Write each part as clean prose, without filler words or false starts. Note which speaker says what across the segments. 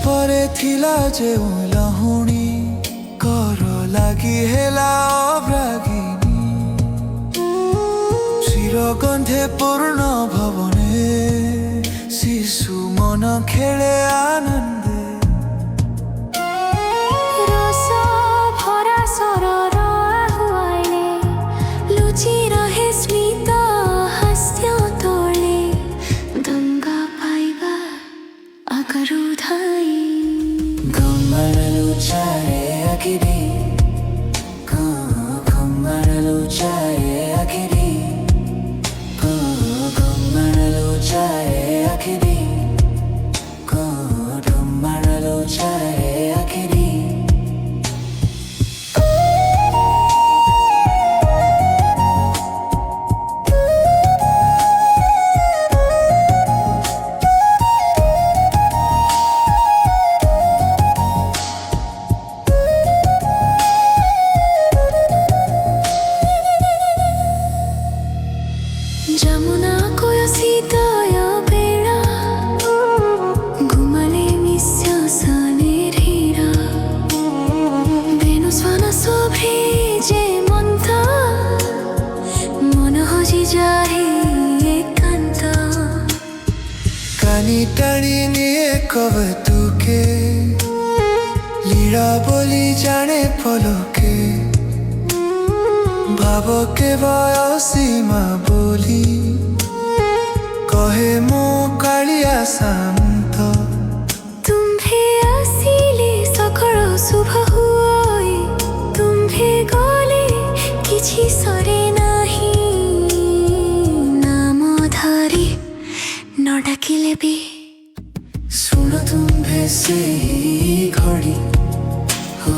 Speaker 1: ପରେ ଥିଲା ଯେଉଁ ଲହୁଣୀ କର ଲାଗି ହେଲା ଅବ୍ରାଗିନୀ ଚିରଗନ୍ଧେ ପୂର୍ଣ୍ଣ ଭବନେ ଶିଶୁ ମନ ଖେଳେ ଆନନ୍ଦେ
Speaker 2: ରସ ଭରା ସରର ଆହୁଆଇଲେ ଲୁଚି ରହେ ସ୍ମିତ ହାସ୍ୟ ତଳେ ଗଙ୍ଗା ପାଇବା ଆଗରୁ ଧାଇ
Speaker 1: ଗମ୍ମାନ ଲୁଚାଏ ଆଖିରେ ଗମ୍ମାନ ଲୁଚାଏ ଆଖିରେ ଗମ୍ମାନ ଲୁଚାଏ ଆଖିରେ ଗମ୍ମାନ ଲୁଚାଏ ଆଖିରେ
Speaker 2: যমুনা কোয় শীতয় বেড়া ঘুমালে নিঃশ্বাসনের হীরা বেণুস্বন শোভে যে মন্থ মন হজি যায় একান্ত
Speaker 1: কানি টানি নিয়ে কবতুকে লীলা বলি জানে পলকে ভাবকে বয়সীমা বলি কহে মো কালিয়া শান্ত
Speaker 2: তুম্ভে আসিলে সকল শুভ হুয় তুম্ভে গলে কিছু সরে নাহি নাম ধরি ন ডাকিলে বি
Speaker 1: শুণ তুম্ভে সেই ঘড়ি হো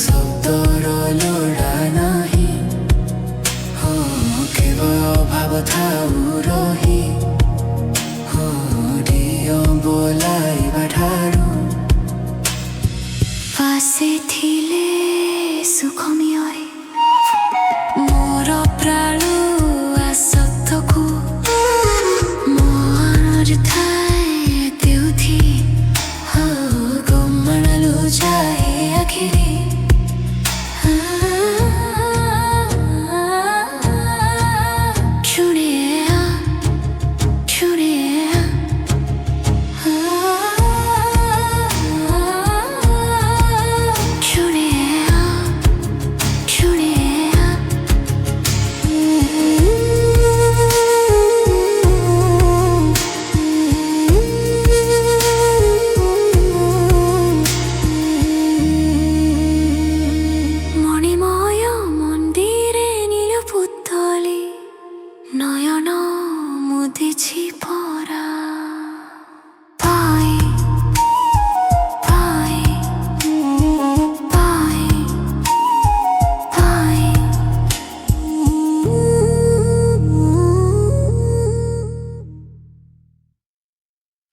Speaker 1: শব্দর লোড়া নাহি হো কেবল ভাব থাউ রহি